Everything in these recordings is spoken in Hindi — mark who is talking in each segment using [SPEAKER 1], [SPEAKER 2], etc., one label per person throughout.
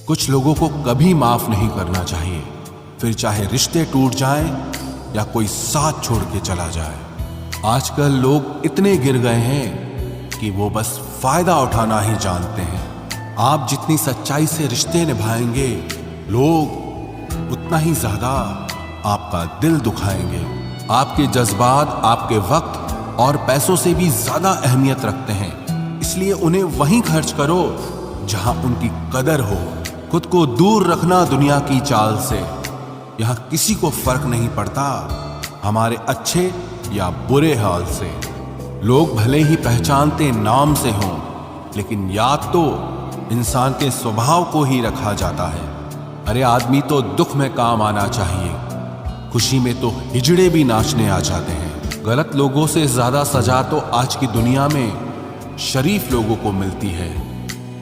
[SPEAKER 1] कुछ लोगों को कभी माफ नहीं करना चाहिए, फिर चाहे रिश्ते टूट जाएं या कोई साथ छोड़ के चला जाए। आजकल लोग इतने गिर गए हैं कि वो बस फायदा उठाना ही जानते हैं। आप जितनी सच्चाई से रिश्ते निभाएंगे, लोग उतना ही ज्यादा आपका दिल दुखाएंगे। आपके जज्बात आपके वक्त और पैसों से भी ज्यादा अहमियत रखते हैं, इसलिए उन्हें वहीं खर्च करो जहां उनकी कदर हो। खुद को दूर रखना दुनिया की चाल से। यहां किसी को फर्क नहीं पड़ता हमारे अच्छे या बुरे हाल से। लोग भले ही पहचानते नाम से हों, लेकिन याद तो इंसान के स्वभाव को ही रखा जाता है। अरे आदमी तो दुख में काम आना चाहिए, खुशी में तो हिजड़े भी नाचने आ जाते हैं। गलत लोगों से ज्यादा सजा तो आज की दुनिया में शरीफ लोगों को मिलती है।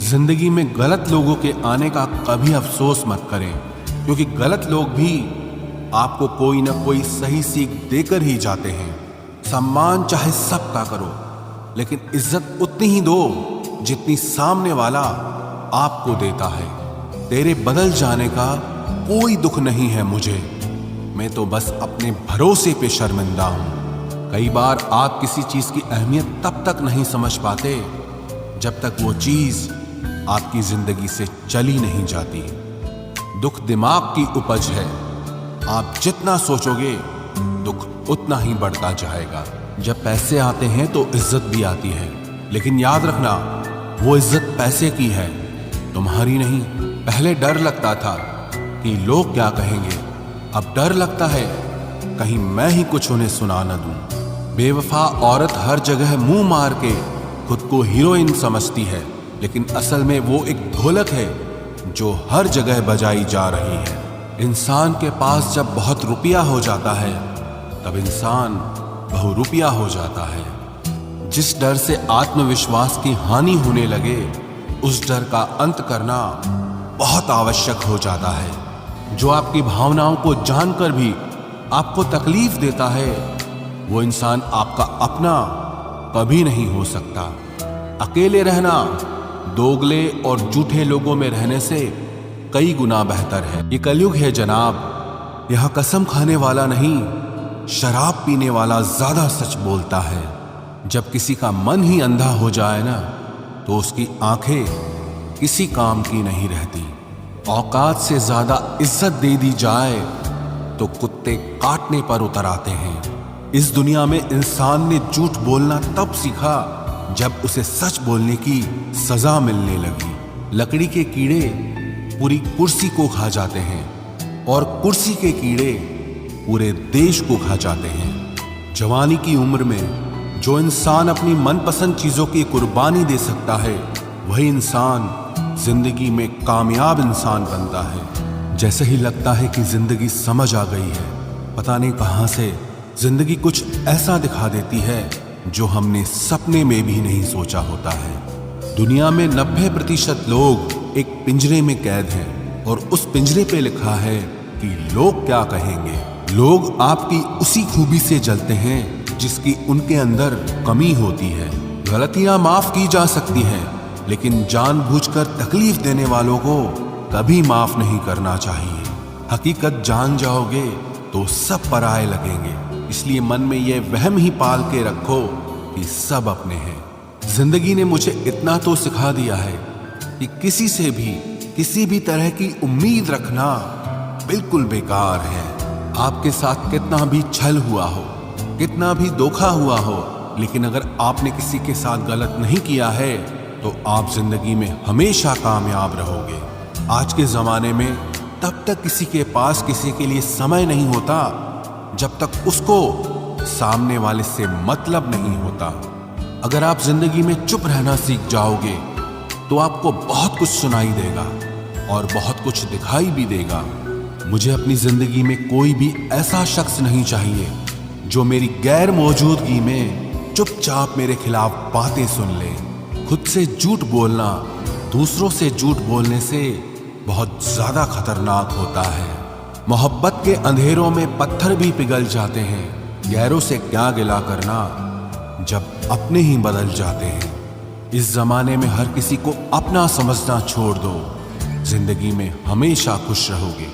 [SPEAKER 1] जिंदगी में गलत लोगों के आने का कभी अफसोस मत करें, क्योंकि गलत लोग भी आपको कोई ना कोई सही सीख देकर ही जाते हैं। सम्मान चाहे सबका करो, लेकिन इज्जत उतनी ही दो जितनी सामने वाला आपको देता है। तेरे बदल जाने का कोई दुख नहीं है मुझे, मैं तो बस अपने भरोसे पे शर्मिंदा हूं। कई बार आप किसी चीज की अहमियत तब तक नहीं समझ पाते जब तक वो चीज आपकी जिंदगी से चली नहीं जाती। दुख दिमाग की उपज है, आप जितना सोचोगे दुख उतना ही बढ़ता जाएगा। जब पैसे आते हैं तो इज्जत भी आती है, लेकिन याद रखना वो इज्जत पैसे की है, तुम्हारी नहीं। पहले डर लगता था कि लोग क्या कहेंगे, अब डर लगता है कहीं मैं ही कुछ उन्हें सुना न दूं। बेवफा औरत हर जगह मुंह मार के खुद को हीरोइन समझती है, लेकिन असल में वो एक ढोलक है जो हर जगह बजाई जा रही है। इंसान के पास जब बहुत रुपया हो जाता है, तब इंसान बहुरुपया हो जाता है। जिस डर से आत्मविश्वास की हानि होने लगे, उस डर का अंत करना बहुत आवश्यक हो जाता है। जो आपकी भावनाओं को जानकर भी आपको तकलीफ देता है, वो इंसान आपका अपना कभी नहीं हो सकता। अकेले रहना दोगले और झूठे लोगों में रहने से कई गुना बेहतर है। ये कलयुग है जनाब, यहां कसम खाने वाला नहीं, शराब पीने वाला ज्यादा सच बोलता है। जब किसी का मन ही अंधा हो जाए ना, तो उसकी आंखें किसी काम की नहीं रहती। औकात से ज्यादा इज्जत दे दी जाए तो कुत्ते काटने पर उतर आते हैं। इस दुनिया में इंसान ने झूठ बोलना तब सीखा जब उसे सच बोलने की सजा मिलने लगी। लकड़ी के कीड़े पूरी कुर्सी को खा जाते हैं और कुर्सी के कीड़े पूरे देश को खा जाते हैं। जवानी की उम्र में जो इंसान अपनी मनपसंद चीजों की कुर्बानी दे सकता है, वही इंसान जिंदगी में कामयाब इंसान बनता है। जैसे ही लगता है कि जिंदगी समझ आ गई है, पता नहीं कहां से जिंदगी कुछ ऐसा दिखा देती है जो हमने सपने में भी नहीं सोचा होता है। दुनिया में 90% लोग एक पिंजरे में कैद हैं, और उस पिंजरे पे लिखा है कि लोग क्या कहेंगे। लोग आपकी उसी खूबी से जलते हैं जिसकी उनके अंदर कमी होती है। गलतियां माफ की जा सकती हैं, लेकिन जानबूझकर तकलीफ देने वालों को कभी माफ नहीं करना चाहिए। हकीकत जान जाओगे तो सब पराये लगेंगे, इसलिए मन में यह वहम ही पाल के रखो कि सब अपने हैं। जिंदगी ने मुझे इतना तो सिखा दिया है कि किसी से भी किसी भी तरह की उम्मीद रखना बिल्कुल बेकार है। आपके साथ कितना भी छल हुआ हो, कितना भी धोखा हुआ हो, लेकिन अगर आपने किसी के साथ गलत नहीं किया है तो आप जिंदगी में हमेशा कामयाब रहोगे। आज के जमाने में तब तक किसी के पास किसी के लिए समय नहीं होता जब तक उसको सामने वाले से मतलब नहीं होता। अगर आप जिंदगी में चुप रहना सीख जाओगे तो आपको बहुत कुछ सुनाई देगा और बहुत कुछ दिखाई भी देगा। मुझे अपनी जिंदगी में कोई भी ऐसा शख्स नहीं चाहिए जो मेरी गैर मौजूदगी में चुपचाप मेरे खिलाफ बातें सुन ले। खुद से झूठ बोलना दूसरों से झूठ बोलने से बहुत ज्यादा खतरनाक होता है। मोहब्बत के अंधेरों में पत्थर भी पिघल जाते हैं, गैरों से क्या गिला करना जब अपने ही बदल जाते हैं। इस जमाने में हर किसी को अपना समझना छोड़ दो। जिंदगी में हमेशा खुश रहोगे।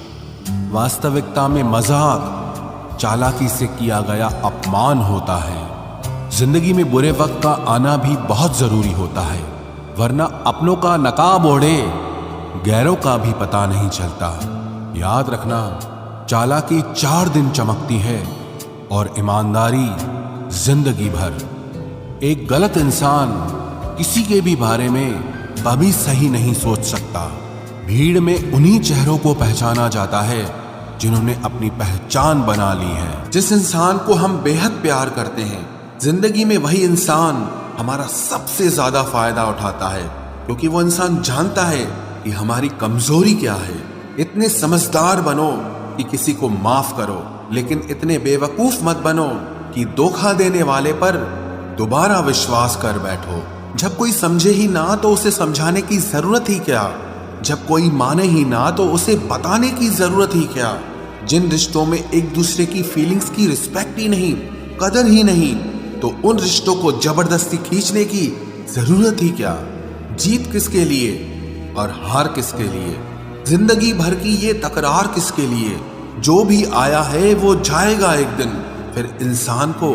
[SPEAKER 1] वास्तविकता में मजाक, चालाकी से किया गया अपमान होता है। जिंदगी में बुरे वक्त का आना भी बहुत जरूरी होता है, वरना अपनों का नकाब ओढ़े गैरों का भी पता नहीं चलता। याद रखना, चालाकी 4 दिन चमकती है और ईमानदारी जिंदगी भर। एक गलत इंसान किसी के भी बारे में कभी सही नहीं सोच सकता। भीड़ में उन्हीं चेहरों को पहचाना जाता है जिन्होंने अपनी पहचान बना ली है। जिस इंसान को हम बेहद प्यार करते हैं, जिंदगी में वही इंसान हमारा सबसे ज्यादा फायदा उठाता है, क्योंकि वो इंसान जानता है कि हमारी कमजोरी क्या है। इतने समझदार बनो कि किसी को माफ करो, लेकिन इतने बेवकूफ मत बनो कि धोखा देने वाले पर दोबारा विश्वास कर बैठो। जब कोई समझे ही ना तो उसे समझाने की जरूरत ही क्या। जब कोई माने ही ना तो उसे बताने की जरूरत ही क्या। जिन रिश्तों में एक दूसरे की फीलिंग्स की रिस्पेक्ट ही नहीं, कदर ही नहीं, तो उन रिश्तों को जबरदस्ती खींचने की जरूरत ही क्या। जीत किसके लिए और हार किसके लिए, जिंदगी भर की ये तकरार किसके लिए। जो भी आया है वो जाएगा एक दिन। फिर इंसान को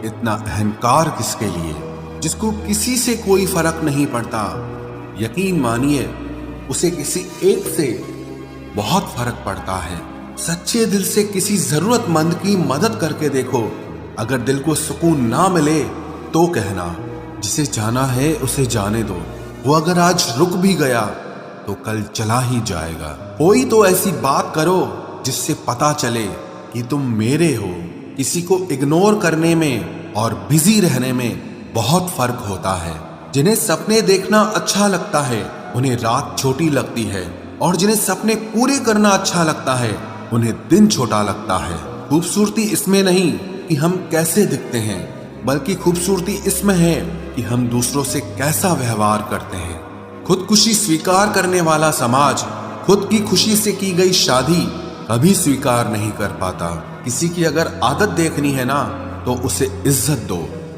[SPEAKER 1] इतना अहंकार किसके लिए, जिसको किसी से कोई फर्क नहीं पड़ता। यकीन मानिए, उसे किसी एक से बहुत फर्क पड़ता है। सच्चे दिल से किसी जरूरतमंद की मदद करके देखो। अगर दिल को सुकून ना मिले तो कहना, जिसे जाना है उसे जाने दो। वो अगर आज रुक भी गया तो कल चला ही जाएगा। कोई तो ऐसी बात करो जिससे पता चले कि तुम मेरे हो। किसी को इग्नोर करने में और बिजी रहने में बहुत फर्क होता है। जिन्हें सपने देखना अच्छा लगता है उन्हें रात छोटी लगती है, और जिन्हें सपने पूरे करना अच्छा लगता है उन्हें दिन छोटा लगता है। खूबसूरती इसमें नहीं कि हम कैसे दिखते हैं, बल्कि खूबसूरती इसमें है कि हम दूसरों से कैसा व्यवहार करते हैं। खुदकुशी स्वीकार करने वाला समाज खुद की खुशी से की गई शादी कभी स्वीकार नहीं कर पाता। किसी की अगर आदत देखनी है ना तो उसे इज्जत दो,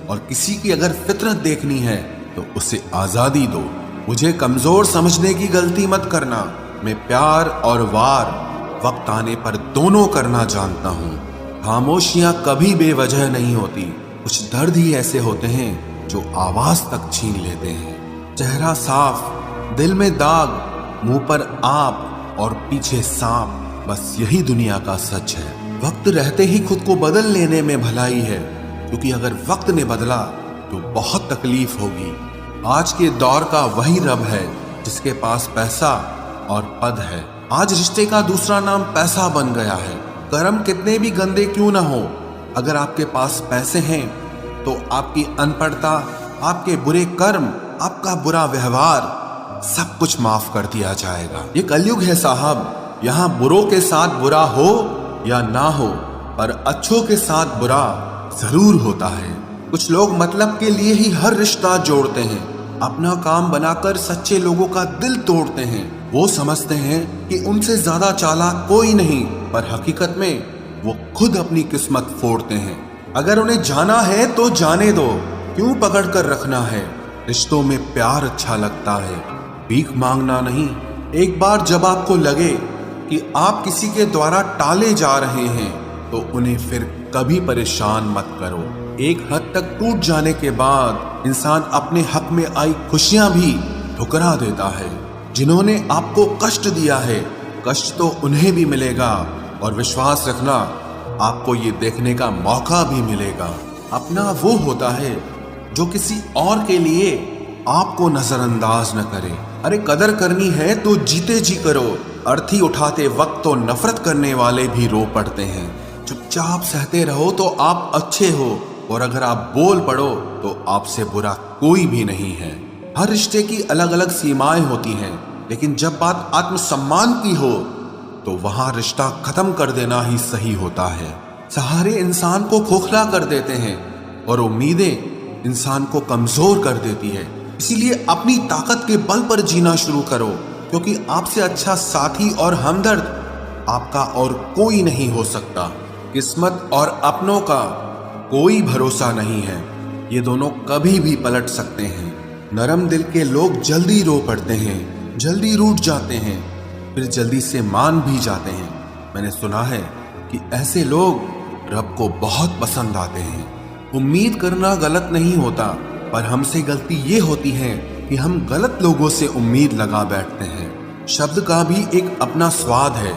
[SPEAKER 1] और किसी की अगर फितरत देखनी है तो उसे आजादी दो। मुझे कमजोर समझने की गलती मत करना। मैं प्यार और वार वक्त आने पर दोनों करना जानता हूँ। खामोशियां कभी बेवजह नहीं होती। कुछ दर्द ही ऐसे होते हैं जो आवाज तक छीन लेते हैं। चेहरा साफ, दिल में दाग, मुंह पर आप और पीछे सांप, बस यही दुनिया का सच है। वक्त रहते ही खुद को बदल लेने में भलाई है, क्योंकि अगर वक्त ने बदला तो बहुत तकलीफ होगी। आज के दौर का वही रब है जिसके पास पैसा और पद है। आज रिश्ते का दूसरा नाम पैसा बन गया है। कर्म कितने भी गंदे क्यों ना हो, अगर आपके पास पैसे हैं तो आपकी अनपढ़ता, आपके बुरे कर्म, आपका बुरा व्यवहार सब कुछ माफ कर दिया जाएगा। ये कलयुग है साहब, यहाँ बुरों के साथ बुरा हो या ना हो, पर अच्छों के साथ बुरा जरूर होता है। कुछ लोग मतलब के लिए ही हर रिश्ता जोड़ते हैं, अपना काम बनाकर सच्चे लोगों का दिल तोड़ते हैं। वो समझते हैं कि उनसे ज्यादा चालाक कोई नहीं, पर हकीकत में वो खुद अपनी किस्मत फोड़ते हैं। अगर उन्हें जाना है तो जाने दो, क्यों पकड़ कर रखना है। रिश्तों में प्यार अच्छा लगता है, भीख मांगना नहीं। एक बार जब आपको लगे कि आप किसी के द्वारा टाले जा रहे हैं तो उन्हें फिर कभी परेशान मत करो। एक हद तक टूट जाने के बाद इंसान अपने हक में आई खुशियां भी ठुकरा देता है। जिन्होंने आपको कष्ट दिया है, कष्ट तो उन्हें भी मिलेगा, और विश्वास रखना, आपको ये देखने का मौका भी मिलेगा। अपना वो होता है जो किसी और के लिए आपको नजरअंदाज न करे। अरे कदर करनी है तो जीते जी करो। अर्थी उठाते वक्त तो नफरत करने वाले भी रो पड़ते हैं। चुपचाप सहते रहो तो आप अच्छे हो, और अगर आप बोल पड़ो तो आपसे बुरा कोई भी नहीं है। हर रिश्ते की अलग अलग सीमाएं होती हैं, लेकिन जब बात आत्मसम्मान की हो तो वहां रिश्ता खत्म कर देना ही सही होता है। सहारे इंसान को खोखला कर देते हैं और उम्मीदें इंसान को कमजोर कर देती है। इसीलिए अपनी ताकत के बल पर जीना शुरू करो, क्योंकि आपसे अच्छा साथी और हमदर्द आपका और कोई नहीं हो सकता। किस्मत और अपनों का कोई भरोसा नहीं है, ये दोनों कभी भी पलट सकते हैं। नरम दिल के लोग जल्दी रो पड़ते हैं, जल्दी रूठ जाते हैं, फिर जल्दी से मान भी जाते हैं। मैंने सुना है कि ऐसे लोग रब को बहुत पसंद आते हैं। उम्मीद करना गलत नहीं होता, पर हमसे गलती ये होती है कि हम गलत लोगों से उम्मीद लगा बैठते हैं। शब्द का भी एक अपना स्वाद है।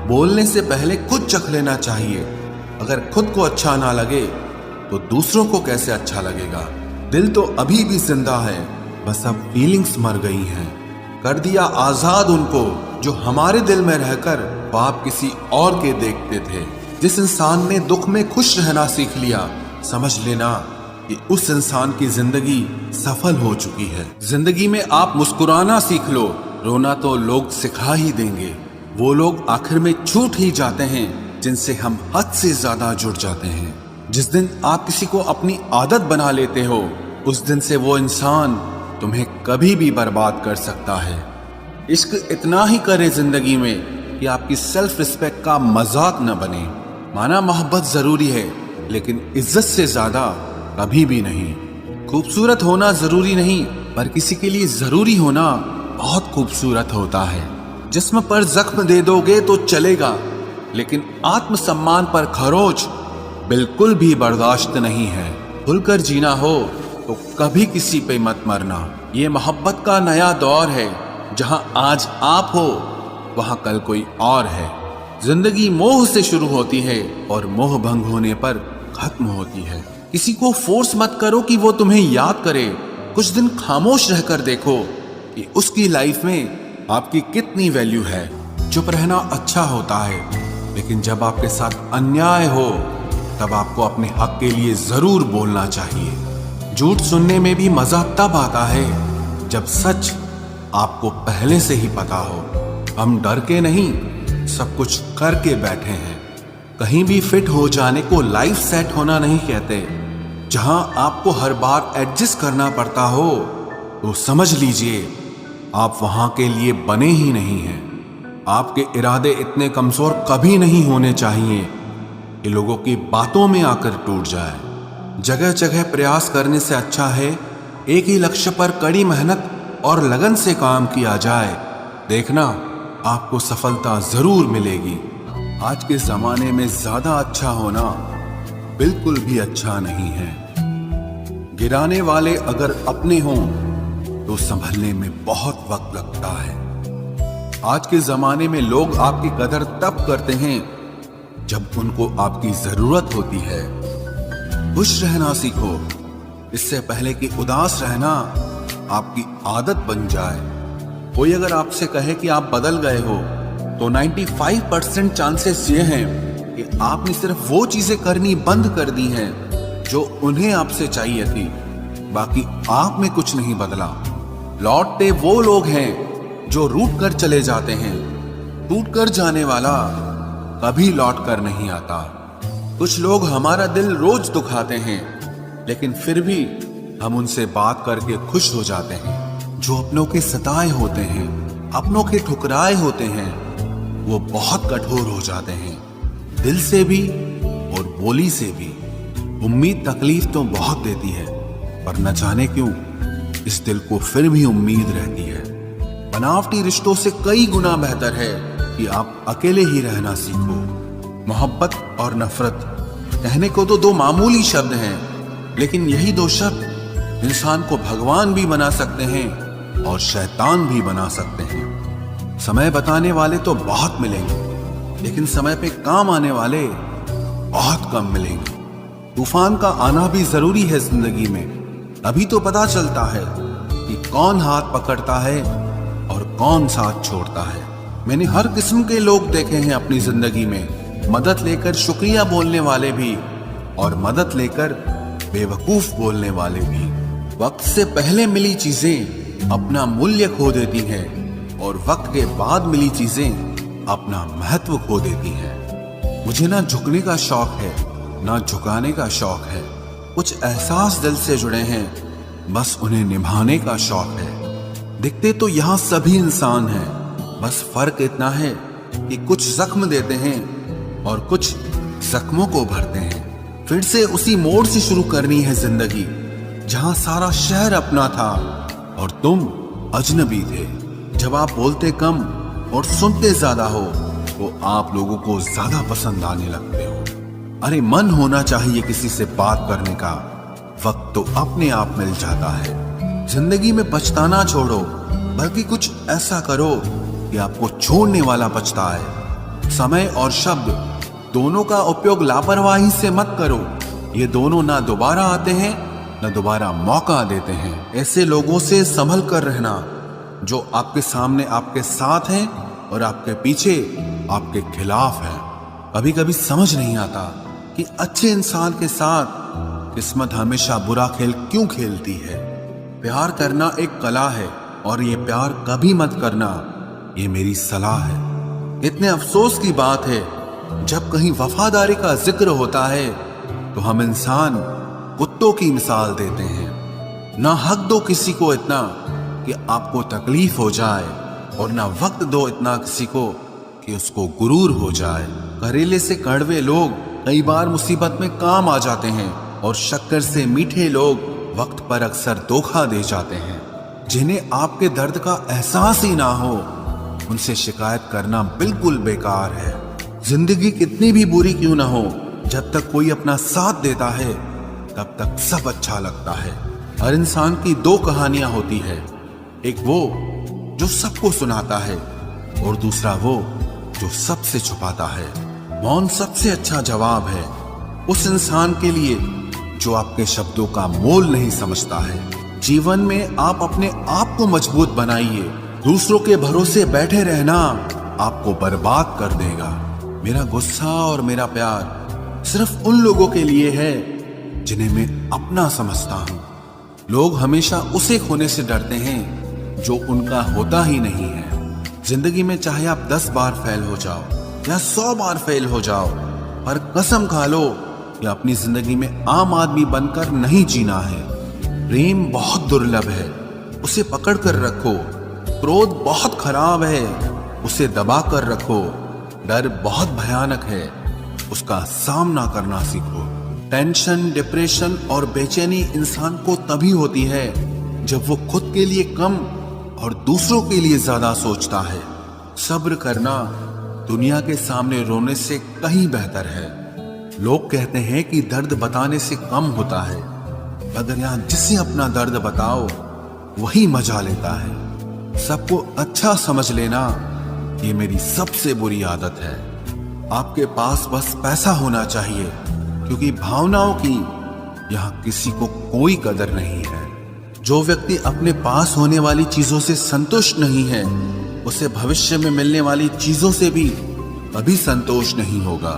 [SPEAKER 1] बोलने से पहले खुद चख लेना चाहिए। अगर खुद को अच्छा ना लगे तो दूसरों को कैसे अच्छा लगेगा। दिल तो अभी भी जिंदा है, बस अब फीलिंग्स मर गई हैं। कर दिया आजाद उनको जो हमारे दिल में रहकर ख्वाब किसी और के देखते थे। जिस इंसान ने दुख में खुश रहना सीख लिया, समझ लेना कि उस इंसान की जिंदगी सफल हो चुकी है। जिंदगी में आप मुस्कुराना सीख लो, रोना तो लोग सिखा ही देंगे। वो लोग आखिर में छूट ही जाते हैं जिनसे हम हद से ज्यादा जुड़ जाते हैं। जिस दिन आप किसी को अपनी आदत बना लेते हो, उस दिन से वो इंसान तुम्हें कभी भी बर्बाद कर सकता है। इश्क इतना ही करे जिंदगी में कि आपकी सेल्फ रिस्पेक्ट का मजाक न बने। माना मोहब्बत जरूरी है, लेकिन इज्जत से ज्यादा कभी भी नहीं। खूबसूरत होना जरूरी नहीं, पर किसी के लिए जरूरी होना बहुत खूबसूरत होता है। जिस्म पर जख्म दे दोगे तो चलेगा, लेकिन आत्मसम्मान पर खरोच बिल्कुल भी बर्दाश्त नहीं है। खुलकर जीना हो तो कभी किसी पे मत मरना। ये मोहब्बत का नया दौर है, जहां आज आप हो वहां कल कोई और है। जिंदगी मोह से शुरू होती है और मोह भंग होने पर खत्म होती है। किसी को फोर्स मत करो कि वो तुम्हें याद करे। कुछ दिन खामोश रहकर देखो कि उसकी लाइफ में आपकी कितनी वैल्यू है। चुप रहना अच्छा होता है, लेकिन जब आपके साथ अन्याय हो तब आपको अपने हक के लिए जरूर बोलना चाहिए। झूठ सुनने में भी मजा तब आता है जब सच आपको पहले से ही पता हो। हम डर के नहीं, सब कुछ करके बैठे हैं। कहीं भी फिट हो जाने को लाइफ सेट होना नहीं कहते। जहां आपको हर बार एडजस्ट करना पड़ता हो तो समझ लीजिए आप वहां के लिए बने ही नहीं हैं। आपके इरादे इतने कमजोर कभी नहीं होने चाहिए कि लोगों की बातों में आकर टूट जाए। जगह जगह प्रयास करने से अच्छा है एक ही लक्ष्य पर कड़ी मेहनत और लगन से काम किया जाए। देखना आपको सफलता जरूर मिलेगी। आज के जमाने में ज्यादा अच्छा होना बिल्कुल भी अच्छा नहीं है। गिराने वाले अगर अपने हों तो संभलने में बहुत वक्त लगता है। आज के जमाने में लोग आपकी कदर तब करते हैं जब उनको आपकी जरूरत होती है। खुश रहना सीखो, इससे पहले कि उदास रहना आपकी आदत बन जाए। कोई अगर आपसे कहे कि आप बदल गए हो तो 95% चांसेस ये हैं कि आपने सिर्फ वो चीजें करनी बंद कर दी हैं जो उन्हें आपसे चाहिए थी। बाकी आप में कुछ नहीं बदला। लौटते वो लोग हैं जो रूठ कर चले जाते हैं। टूट कर जाने वाला कभी लौट कर नहीं आता। कुछ लोग हमारा दिल रोज दुखाते हैं, लेकिन फिर भी हम उनसे बात करके खुश हो जाते हैं। जो अपनों के सताए होते हैं, अपनों के ठुकराए होते हैं, वो बहुत कठोर हो जाते हैं, दिल से भी और बोली से भी। उम्मीद तकलीफ तो बहुत देती है, पर न जाने क्यों इस दिल को फिर भी उम्मीद रहती है। बनावटी रिश्तों से कई गुना बेहतर है कि आप अकेले ही रहना सीखो। मोहब्बत और नफरत कहने को तो दो मामूली शब्द हैं, लेकिन यही दो शब्द इंसान को भगवान भी बना सकते हैं और शैतान भी बना सकते हैं। समय बताने वाले तो बहुत मिलेंगे, लेकिन समय पे काम आने वाले बहुत कम मिलेंगे। तूफान का आना भी जरूरी है जिंदगी में, तभी तो पता चलता है कि कौन हाथ पकड़ता है और कौन साथ छोड़ता है। मैंने हर किस्म के लोग देखे हैं अपनी जिंदगी में, मदद लेकर शुक्रिया बोलने वाले भी और मदद लेकर बेवकूफ बोलने वाले भी। वक्त से पहले मिली चीजें अपना मूल्य खो देती हैं और वक्त के बाद मिली चीजें अपना महत्व खो देती हैं। मुझे ना झुकने का शौक है, ना झुकाने का शौक है। कुछ एहसास दिल से जुड़े हैं, बस उन्हें निभाने का शौक है। दिखते तो यहाँ सभी इंसान हैं, बस फर्क इतना है कि कुछ जख्म देते हैं और कुछ जख्मों को भरते हैं। फिर से उसी मोड़ से शुरू करनी है जिंदगी, जहां सारा शहर अपना था और तुम अजनबी थे। जब आप बोलते कम और सुनते ज्यादा हो तो आप लोगों को ज्यादा पसंद आने लगते हो। अरे मन होना चाहिए किसी से बात करने का, वक्त तो अपने आप मिल जाता है। जिंदगी में पछताना छोड़ो, बल्कि कुछ ऐसा करो कि आपको छोड़ने वाला पछताए। समय और शब्द दोनों का उपयोग लापरवाही से मत करो। ये दोनों ना दोबारा आते हैं ना दोबारा मौका देते हैं। ऐसे लोगों से संभल कर रहना जो आपके सामने आपके साथ हैं और आपके पीछे आपके खिलाफ हैं। कभी कभी समझ नहीं आता कि अच्छे इंसान के साथ किस्मत हमेशा बुरा खेल क्यों खेलती है। प्यार करना एक कला है और ये प्यार कभी मत करना, ये मेरी सलाह है। इतने अफसोस की बात है जब कहीं वफादारी का जिक्र होता है तो हम इंसान कुत्तों की मिसाल देते हैं। ना हक दो किसी को इतना कि आपको तकलीफ हो जाए और ना वक्त दो इतना किसी को कि उसको गुरूर हो जाए। करेले से कड़वे लोग कई बार मुसीबत में काम आ जाते हैं और शक्कर से मीठे लोग वक्त पर अक्सर धोखा दे जाते हैं। जिन्हें आपके दर्द का एहसास ही ना हो उनसे शिकायत करना बिल्कुल बेकार है। जिंदगी कितनी भी बुरी क्यों ना हो, जब तक कोई अपना साथ देता है तब तक सब अच्छा लगता है। हर इंसान की दो कहानियां होती है, एक वो जो सबको सुनाता है और दूसरा वो जो सबसे छुपाता है। मौन सबसे अच्छा जवाब है उस इंसान के लिए जो आपके शब्दों का मोल नहीं समझता है। जीवन में आप अपने आप को मजबूत बनाइए। दूसरों के भरोसे बैठे रहना आपको बर्बाद कर देगा। मेरा गुस्सा और मेरा प्यार सिर्फ उन लोगों के लिए है जिन्हें मैं अपना समझता हूं। लोग हमेशा उसे खोने से डरते हैं जो उनका होता ही नहीं है। जिंदगी में चाहे आप 10 बार फेल हो जाओ या 100 बार फेल हो जाओ, पर कसम खा लो कि अपनी जिंदगी में आम आदमी बनकर नहीं जीना है। प्रेम बहुत दुर्लभ है, उसे पकड़ कर रखो। क्रोध बहुत खराब है, उसे दबा कर रखो। डर बहुत भयानक है, उसका सामना करना सीखो। टेंशन, डिप्रेशन और बेचैनी इंसान को तभी होती है जब वो खुद के लिए कम और दूसरों के लिए ज्यादा सोचता है। सब्र करना दुनिया के सामने रोने से कहीं बेहतर है। लोग कहते हैं कि दर्द बताने से कम होता है, मगर यहां जिसे अपना दर्द बताओ वही मजा लेता है। सबको अच्छा समझ लेना ये मेरी सबसे बुरी आदत है। आपके पास बस पैसा होना चाहिए, क्योंकि भावनाओं की यहां किसी को कोई कदर नहीं है। जो व्यक्ति अपने पास होने वाली चीजों से संतुष्ट नहीं है, उसे भविष्य में मिलने वाली चीजों से भी कभी संतोष नहीं होगा।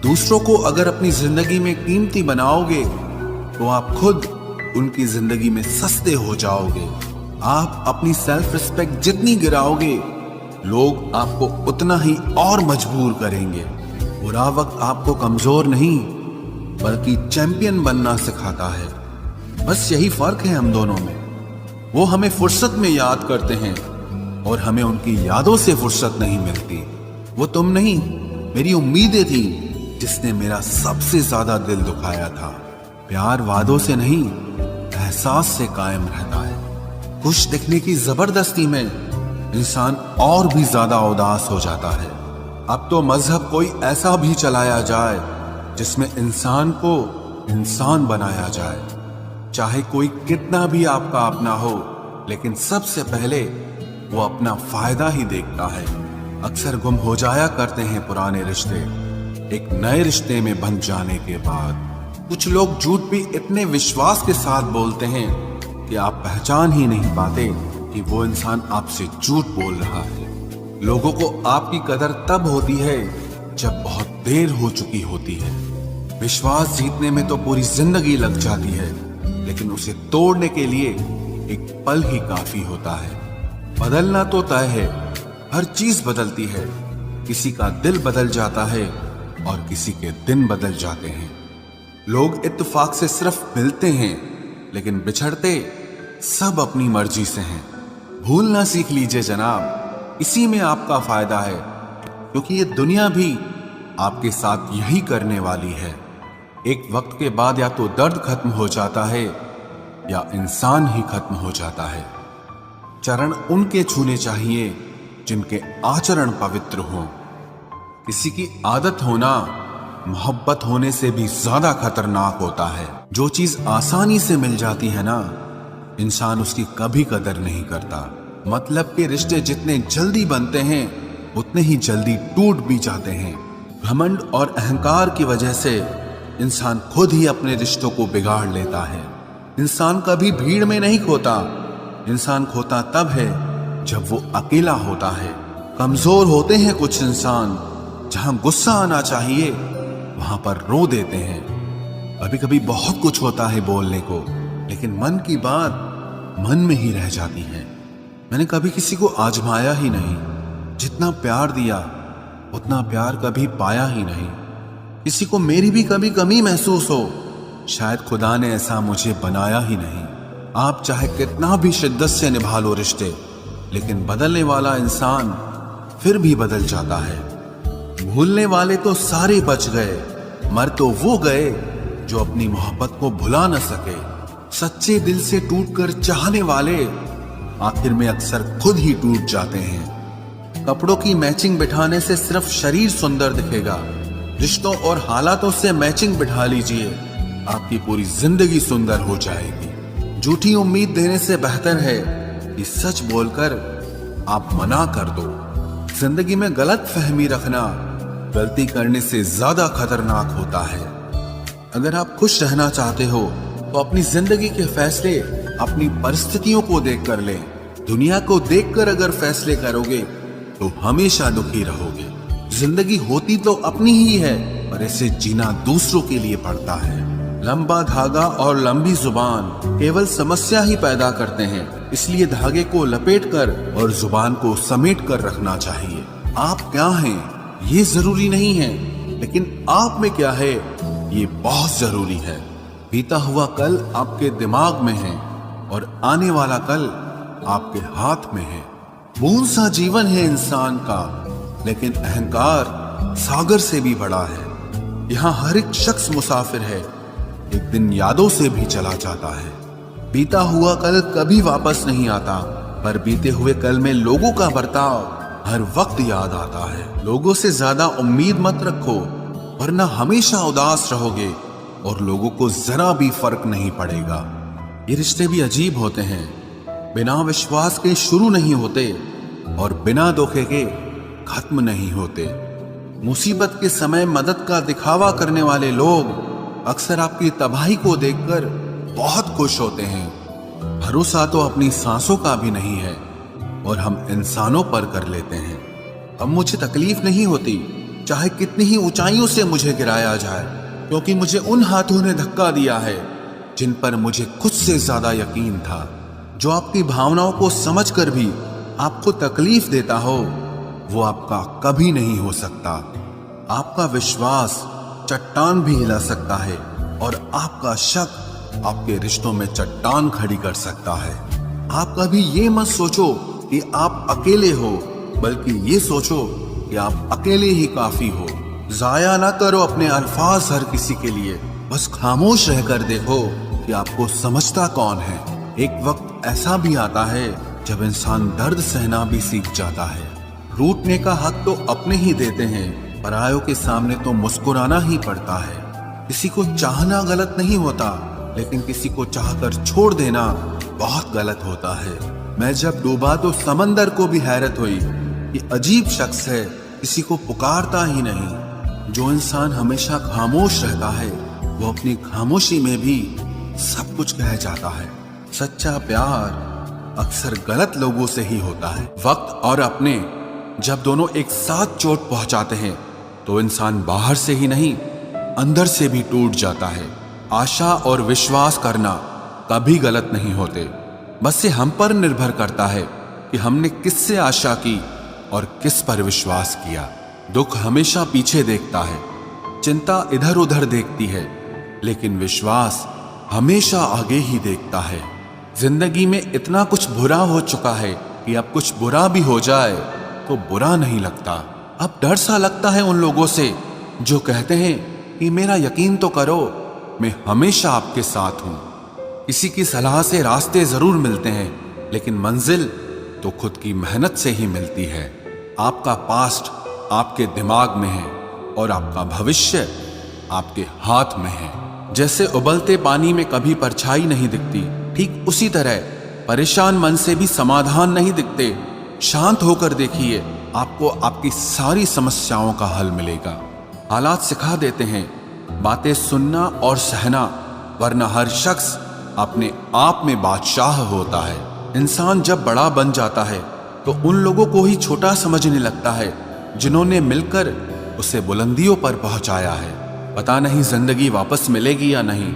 [SPEAKER 1] दूसरों को अगर अपनी जिंदगी में कीमती बनाओगे तो आप खुद उनकी जिंदगी में सस्ते हो जाओगे। आप अपनी सेल्फ रिस्पेक्ट जितनी गिराओगे, लोग आपको उतना ही और मजबूर करेंगे। बुरा वक्त आपको कमजोर नहीं बल्कि चैंपियन बनना सिखाता है। बस यही फर्क है हम दोनों में। वो हमें फुर्सत में याद करते हैं और हमें उनकी यादों से फुर्सत नहीं मिलती। वो तुम नहीं, मेरी उम्मीदें थी जिसने मेरा सबसे ज्यादा दिल दुखाया था। प्यार वादों से नहीं, एहसास से कायम रहता है। खुश दिखने की जबरदस्ती में इंसान और भी ज्यादा उदास हो जाता है। अब तो मजहब कोई ऐसा भी चलाया जाए जिसमें इंसान को इंसान बनाया जाए। चाहे कोई कितना भी आपका अपना हो, लेकिन सबसे पहले वो अपना फायदा ही देखता है। अक्सर गुम हो जाया करते हैं पुराने रिश्ते एक नए रिश्ते में बन जाने के बाद। कुछ लोग झूठ भी इतने विश्वास के साथ बोलते हैं कि आप पहचान ही नहीं पाते कि वो इंसान आपसे झूठ बोल रहा है। लोगों को आपकी कदर तब होती है जब बहुत देर हो चुकी होती है। विश्वास जीतने में तो पूरी जिंदगी लग जाती है, लेकिन उसे तोड़ने के लिए एक पल ही काफी होता है। बदलना तो तय है, हर चीज बदलती है। किसी का दिल बदल जाता है और किसी के दिन बदल जाते हैं। लोग इत्तेफाक से सिर्फ मिलते हैं, लेकिन बिछड़ते सब अपनी मर्जी से हैं। भूलना सीख लीजिए जनाब, इसी में आपका फायदा है, क्योंकि ये दुनिया भी आपके साथ यही करने वाली है। एक वक्त के बाद या तो दर्द खत्म हो जाता है या इंसान ही खत्म हो जाता है। चरण उनके छूने चाहिए जिनके आचरण पवित्र हों। किसी की आदत होना मोहब्बत होने से भी ज्यादा खतरनाक होता है। जो चीज आसानी से मिल जाती है ना, इंसान उसकी कभी कदर नहीं करता। मतलब के रिश्ते जितने जल्दी बनते हैं उतने ही जल्दी टूट भी जाते हैं। घमंड और अहंकार की वजह से इंसान खुद ही अपने रिश्तों को बिगाड़ लेता है। इंसान कभी भीड़ में नहीं खोता, इंसान खोता तब है जब वो अकेला होता है। कमजोर होते हैं कुछ इंसान, जहां गुस्सा आना चाहिए वहां पर रो देते हैं। कभी कभी बहुत कुछ होता है बोलने को, लेकिन मन की बात मन में ही रह जाती है। मैंने कभी किसी को आजमाया ही नहीं, जितना प्यार दिया उतना प्यार कभी पाया ही नहीं। किसी को मेरी भी कभी कमी महसूस हो, शायद खुदा ने ऐसा मुझे बनाया ही नहीं। आप चाहे कितना भी शिद्दत से निभा लो रिश्ते, लेकिन बदलने वाला इंसान फिर भी बदल जाता है। भूलने वाले तो सारे बच गए, मर तो वो गए जो अपनी मोहब्बत को भुला न सके। सच्चे दिल से टूटकर चाहने वाले आखिर में अक्सर खुद ही टूट जाते हैं। कपड़ों की मैचिंग बिठाने से सिर्फ शरीर सुंदर दिखेगा, रिश्तों और हालातों से मैचिंग बिठा लीजिए, आपकी पूरी जिंदगी सुंदर हो जाएगी। झूठी उम्मीद देने से बेहतर है कि सच बोलकर आप मना कर दो। जिंदगी में गलत फहमी रखना गलती करने से ज्यादा खतरनाक होता है। अगर आप खुश रहना चाहते हो तो अपनी जिंदगी के फैसले अपनी परिस्थितियों को देखकर लें। दुनिया को देखकर अगर फैसले करोगे तो हमेशा दुखी रहोगे। जिंदगी होती तो अपनी ही है, पर इसे जीना दूसरों के लिए पड़ता है। लंबा धागा और लंबी जुबान केवल समस्या ही पैदा करते हैं, इसलिए धागे को लपेटकर और जुबान को समेट कर रखना चाहिए। आप क्या हैं ये जरूरी नहीं है, लेकिन आप में क्या है ये बहुत जरूरी है। बीता हुआ कल आपके दिमाग में है और आने वाला कल आपके हाथ में है। बूंद सा जीवन है इंसान का, लेकिन अहंकार सागर से भी बड़ा है। यहाँ हर एक शख्स मुसाफिर है, एक दिन यादों से भी चला जाता है। बीता हुआ कल कभी वापस नहीं आता, पर बीते हुए कल में लोगों का बर्ताव हर वक्त याद आता है। लोगों से ज्यादा उम्मीद मत रखो, वरना हमेशा उदास रहोगे और लोगों को जरा भी फर्क नहीं पड़ेगा। ये रिश्ते भी अजीब होते हैं, बिना विश्वास के शुरू नहीं होते और बिना धोखे के खत्म नहीं होते। मुसीबत के समय मदद का दिखावा करने वाले लोग अक्सर आपकी तबाही को देखकर बहुत खुश होते हैं। भरोसा तो अपनी सांसों का भी नहीं है और हम इंसानों पर कर लेते हैं। अब मुझे तकलीफ नहीं होती चाहे कितनी ही ऊंचाइयों से मुझे गिराया जाए, क्योंकि मुझे उन हाथों ने धक्का दिया है जिन पर मुझे खुद से ज्यादा यकीन था। जो आपकी भावनाओं को समझकर भी आपको तकलीफ देता हो, वो आपका कभी नहीं हो सकता। आपका विश्वास चट्टान भी हिला सकता है और आपका शक आपके रिश्तों में चट्टान खड़ी कर सकता है। आप कभी ये मत सोचो कि आप अकेले हो, बल्कि ये सोचो कि आप अकेले ही काफी हो। जाया ना करो अपने अल्फाज हर किसी के लिए, बस खामोश रहकर देखो कि आपको समझता कौन है। एक वक्त ऐसा भी आता है जब इंसान दर्द सहना भी सीख जाता है। रूठने का हक तो अपने ही देते हैं, परायों के सामने तो मुस्कुराना ही पड़ता है। किसी को चाहना गलत नहीं होता, लेकिन किसी को चाहकर छोड़ देना बहुत गलत होता है। मैं जब डूबा तो समंदर को भी हैरत हुई, ये अजीब शख्स है, किसी को पुकारता ही नहीं। जो इंसान हमेशा खामोश रहता है, वो अपनी खामोशी में भी सब कुछ कह जाता है। सच्चा प्यार अक्सर गलत लोगों से ही होता है। वक्त और अपने जब दोनों एक साथ चोट पहुंचाते हैं, तो इंसान बाहर से ही नहीं अंदर से भी टूट जाता है। आशा और विश्वास करना कभी गलत नहीं होते, बस ये हम पर निर्भर करता है कि हमने किससे आशा की और किस पर विश्वास किया। दुख हमेशा पीछे देखता है, चिंता इधर उधर देखती है, लेकिन विश्वास हमेशा आगे ही देखता है। जिंदगी में इतना कुछ बुरा हो चुका है कि अब कुछ बुरा भी हो जाए तो बुरा नहीं लगता। अब डर सा लगता है उन लोगों से जो कहते हैं कि मेरा यकीन तो करो, मैं हमेशा आपके साथ हूं। किसी की सलाह से रास्ते जरूर मिलते हैं, लेकिन मंजिल तो खुद की मेहनत से ही मिलती है। आपका पास्ट आपके दिमाग में है और आपका भविष्य आपके हाथ में है। जैसे उबलते पानी में कभी परछाई नहीं दिखती, ठीक उसी तरह परेशान मन से भी समाधान नहीं दिखते। शांत होकर देखिए, आपको आपकी सारी समस्याओं का हल मिलेगा। हालात सिखा देते हैं बातें सुनना और सहना, वरना हर शख्स अपने आप में बादशाह होता है। इंसान जब बड़ा बन जाता है तो उन लोगों को ही छोटा समझने लगता है जिन्होंने मिलकर उसे बुलंदियों पर पहुंचाया है। पता नहीं जिंदगी वापस मिलेगी या नहीं,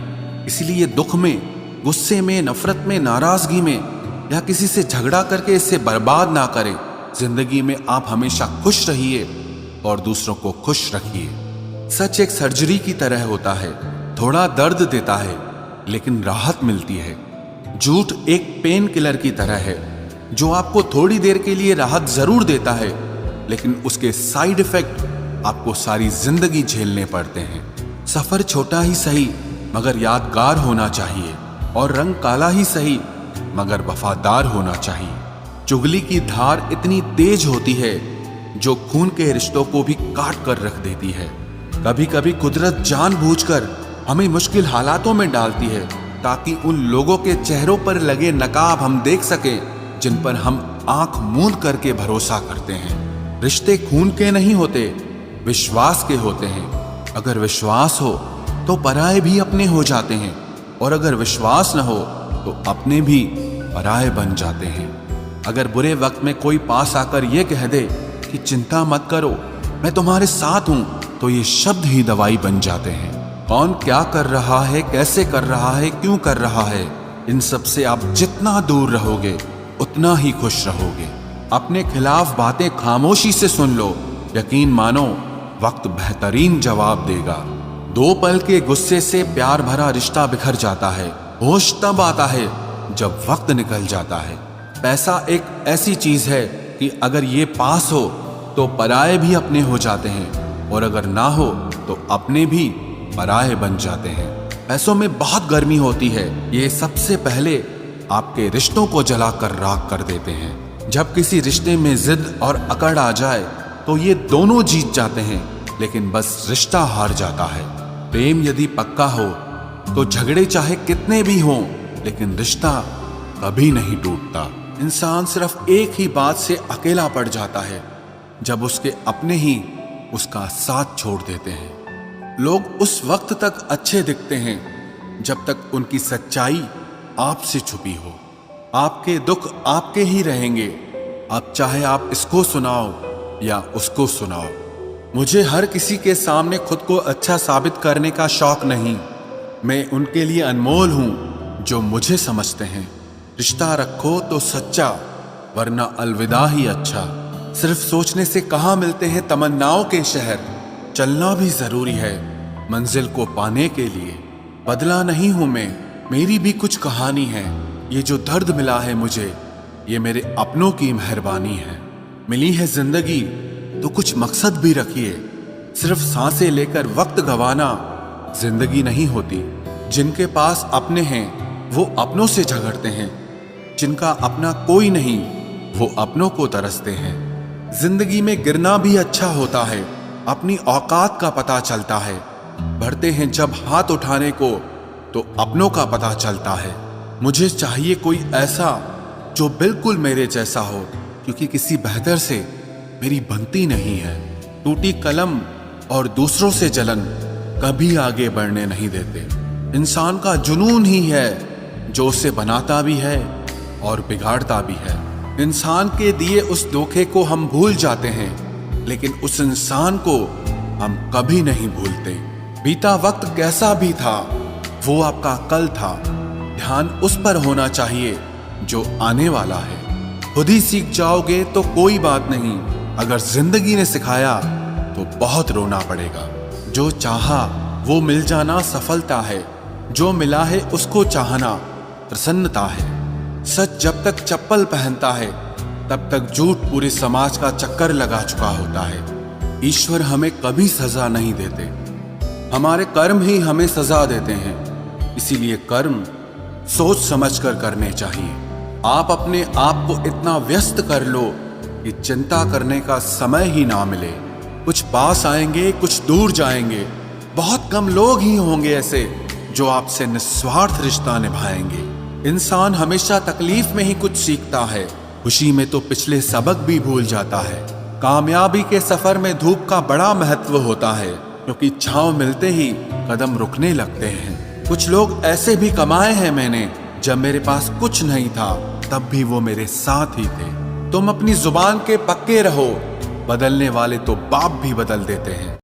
[SPEAKER 1] इसलिए दुख में, गुस्से में, नफरत में, नाराजगी में या किसी से झगड़ा करके इसे बर्बाद ना करें। जिंदगी में आप हमेशा खुश रहिए और दूसरों को खुश रखिए। सच एक सर्जरी की तरह होता है, थोड़ा दर्द देता है लेकिन राहत मिलती है। झूठ एक पेन किलर की तरह है जो आपको थोड़ी देर के लिए राहत जरूर देता है, लेकिन उसके साइड इफेक्ट आपको सारी जिंदगी झेलने पड़ते हैं। सफर छोटा ही सही मगर यादगार होना चाहिए, और रंग काला ही सही मगर वफादार होना चाहिए। चुगली की धार इतनी तेज होती है जो खून के रिश्तों को भी काट कर रख देती है। कभी कभी कुदरत जानबूझकर हमें मुश्किल हालातों में डालती है ताकि उन लोगों के चेहरों पर लगे नकाब हम देख सकें जिन पर हम आंख मूंद करके भरोसा करते हैं। रिश्ते खून के नहीं होते, विश्वास के होते हैं। अगर विश्वास हो तो पराये भी अपने हो जाते हैं, और अगर विश्वास न हो तो अपने भी पराये बन जाते हैं। अगर बुरे वक्त में कोई पास आकर यह कह दे कि चिंता मत करो, मैं तुम्हारे साथ हूं, तो ये शब्द ही दवाई बन जाते हैं। कौन क्या कर रहा है, कैसे कर रहा है, क्यों कर रहा है, इन सब से आप जितना दूर रहोगे उतना ही खुश रहोगे। अपने खिलाफ बातें खामोशी से सुन लो, यकीन मानो वक्त बेहतरीन जवाब देगा। दो पल के गुस्से से प्यार भरा रिश्ता बिखर जाता है। होश तब आता है जब वक्त निकल जाता है। पैसा एक ऐसी चीज है कि अगर ये पास हो तो पराये भी अपने हो जाते हैं, और अगर ना हो तो अपने भी पराये बन जाते हैं। पैसों में बहुत गर्मी होती है, ये सबसे पहले आपके रिश्तों को जलाकर राख कर देते हैं। जब किसी रिश्ते में जिद और अकड़ आ जाए तो ये दोनों जीत जाते हैं, लेकिन बस रिश्ता हार जाता है। प्रेम यदि पक्का हो तो झगड़े चाहे कितने भी हों, लेकिन रिश्ता कभी नहीं टूटता। इंसान सिर्फ एक ही बात से अकेला पड़ जाता है, जब उसके अपने ही उसका साथ छोड़ देते हैं। लोग उस वक्त तक अच्छे दिखते हैं जब तक उनकी सच्चाई आपसे छुपी हो। आपके दुख आपके ही रहेंगे, अब चाहे आप इसको सुनाओ या उसको सुनाओ। मुझे हर किसी के सामने खुद को अच्छा साबित करने का शौक नहीं। मैं उनके लिए अनमोल हूं जो मुझे समझते हैं। रिश्ता रखो तो सच्चा, वरना अलविदा ही अच्छा। सिर्फ सोचने से कहाँ मिलते हैं तमन्नाओं के शहर। चलना भी जरूरी है मंजिल को पाने के लिए। बदला नहीं हूं मैं, मेरी भी कुछ कहानी है। ये जो दर्द मिला है मुझे, ये मेरे अपनों की मेहरबानी है। मिली है जिंदगी तो कुछ मकसद भी रखिए। सिर्फ सांसें लेकर वक्त गंवाना जिंदगी नहीं होती। जिनके पास अपने हैं वो अपनों से झगड़ते हैं, जिनका अपना कोई नहीं वो अपनों को तरसते हैं। जिंदगी में गिरना भी अच्छा होता है, अपनी औकात का पता चलता है। बढ़ते हैं जब हाथ उठाने को तो अपनों का पता चलता है। मुझे चाहिए कोई ऐसा जो बिल्कुल मेरे जैसा हो, क्योंकि किसी बेहतर से मेरी बनती नहीं है। टूटी कलम और दूसरों से जलन कभी आगे बढ़ने नहीं देते। इंसान का जुनून ही है जो उसे बनाता भी है और बिगाड़ता भी है। इंसान के दिए उस धोखे को हम भूल जाते हैं, लेकिन उस इंसान को हम कभी नहीं भूलते। बीता वक्त कैसा भी था वो आपका कल था। ध्यान उस पर होना चाहिए जो आने वाला है। खुद ही सीख जाओगे तो कोई बात नहीं, अगर जिंदगी ने सिखाया तो बहुत रोना पड़ेगा। जो चाहा वो मिल जाना सफलता है, जो मिला है उसको चाहना प्रसन्नता है। सच जब तक चप्पल पहनता है तब तक झूठ पूरे समाज का चक्कर लगा चुका होता है। ईश्वर हमें कभी सजा नहीं देते, हमारे कर्म ही हमें सजा देते हैं। इसीलिए कर्म सोच समझ कर करने चाहिए। आप अपने आप को इतना व्यस्त कर लो कि चिंता करने का समय ही ना मिले। कुछ पास आएंगे, कुछ दूर जाएंगे। बहुत कम लोग ही होंगे ऐसे जो आपसे निस्वार्थ रिश्ता निभाएंगे। इंसान हमेशा तकलीफ में ही कुछ सीखता है, खुशी में तो पिछले सबक भी भूल जाता है। कामयाबी के सफर में धूप का बड़ा महत्व होता है, क्योंकि छांव मिलते ही कदम रुकने लगते हैं। कुछ लोग ऐसे भी कमाए हैं मैंने, जब मेरे पास कुछ नहीं था तब भी वो मेरे साथ ही थे। तुम अपनी जुबान के पक्के रहो, बदलने वाले तो बाप भी बदल देते हैं।